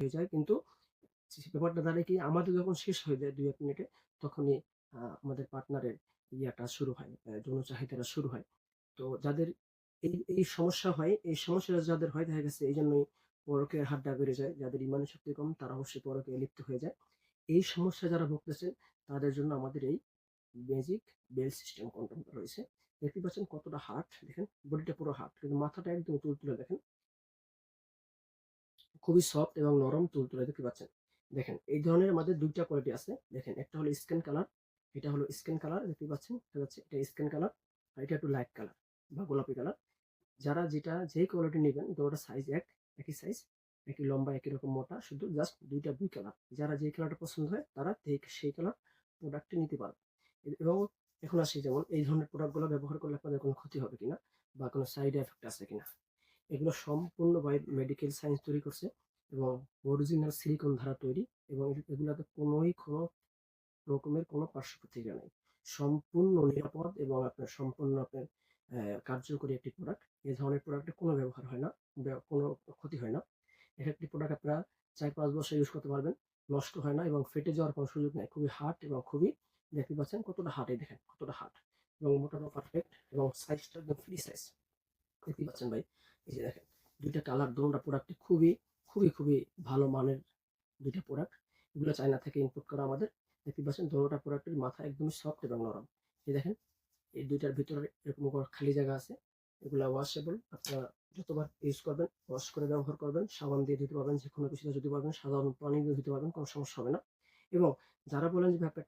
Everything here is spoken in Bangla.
হয়ে যায়, কিন্তু ব্যাপারটা দাঁড়ায় কি আমাদের যখন শেষ হয়ে যায় ২-১ মিনিটে তখনই আমাদের পার্টনারের ইয়াটা শুরু হয়, যৌন চাহিদাটা শুরু হয়। তো যাদের এই সমস্যা হয়, এই সমস্যাটা যাদের হয় দেখা গেছে এইজন্যই পরকীয়ার হারটা বেড়ে যায়। যাদের ইমানি শক্তি কম তারা অবশ্যই পরকীয়ায় লিপ্ত হয়ে যায়। এই সমস্যা যারা ভুগতেছেন তাদের জন্য আমাদের এই ম্যাজিক বেল সিস্টেম কন্ডোমটা রয়েছে। দেখতে পাচ্ছেন কতটা হার্ড, দেখেন বডিটা পুরো হার্ড কিন্তু মাথাটা একদম তুলতুলে দেখেন। খুবই সফট এবং নরম তুলতুলে দেখতে পাচ্ছেন। দেখেন এই ধরনের আমাদের ২ টা কোয়ালিটি আছে। দেখেন একটা হলো স্কিন কালার, এটা হলো স্কিন কালার দেখতে পাচ্ছেন, দেখা যাচ্ছে এটা স্কিন কালার আর এটা একটু লাইট কালার বা গোলাপি কালার। যারা যেই কোয়ালিটি নিবেন দুটোটা সাইজ একই সাইজ, একই লম্বা, একই রকম মোটা, শুধু জাস্ট ২ টা ২ কালার। যারা যেই কালারটা পছন্দ হয় তারা সেই কালার প্রোডাক্টটি নিতে পারবে। এবং এখন আসি যেমন এই ধরনের প্রোডাক্টগুলো ব্যবহার করলে আপনাদের কোনো ক্ষতি হবে কিনা বা কোনো সাইড এফেক্ট আছে কিনা। এগুলো সম্পূর্ণ মেডিকেল সায়েন্স তৈরি করছে এবং অরিজিনাল সিলিকন দ্বারা তৈরি এবং এগুলাতে কোনো রকমের কোনো পার্শ্ব প্রতিক্রিয়া নেই। সম্পূর্ণ নিরাপদ এবং আপনার সম্পূর্ণ আপনার কার্যকরী একটি প্রোডাক্ট। এ ধরনের প্রোডাক্টের কোনো ব্যবহার হয় না, কোনো ক্ষতি হয় না। এটা একটি প্রোডাক্ট আপনারা ৪-৫ বছর ইউজ করতে পারবেন। নষ্ট হয় না এবং ফেটে যাওয়ার কোনো সুযোগ নেই। খুবই হার্ড এবং খুবই দেখতে পাচ্ছেন কতটা হার্ড, এই দেখেন কতটা হার্ড এবং মোটাটাও পারফেক্ট এবং সাইজটা একদম ফ্রি সাইজ। দেখতেই পাচ্ছেন ভাই, এই যে দেখেন ২ টা কালার দোনোটা প্রোডাক্টই খুবই ভালো মানের ২ টা প্রোডাক্ট। এগুলো চায়না থেকে ইম্পোর্ট করা আমাদের। দেখতে পাচ্ছেন দোনোটা প্রোডাক্টের মাথা একদমই সফট এবং নরম। এই দেখেন এই ২ টার ভিতরে এরকম খালি জায়গা আছে। এগুলা ওয়াশেবল। আপনারা যতবার ইউজ করবেন ওয়াশ করে ব্যবহার করবেন। সাবান দিয়ে ধুতে পারবেন, যেকোনো কিছুতে ধুতে পারবেন, সাধারণ পানি দিয়ে ধুতে পারবেন, কোনো সমস্যা হবে না। এবং যারা বলেন যে ভাই আপনার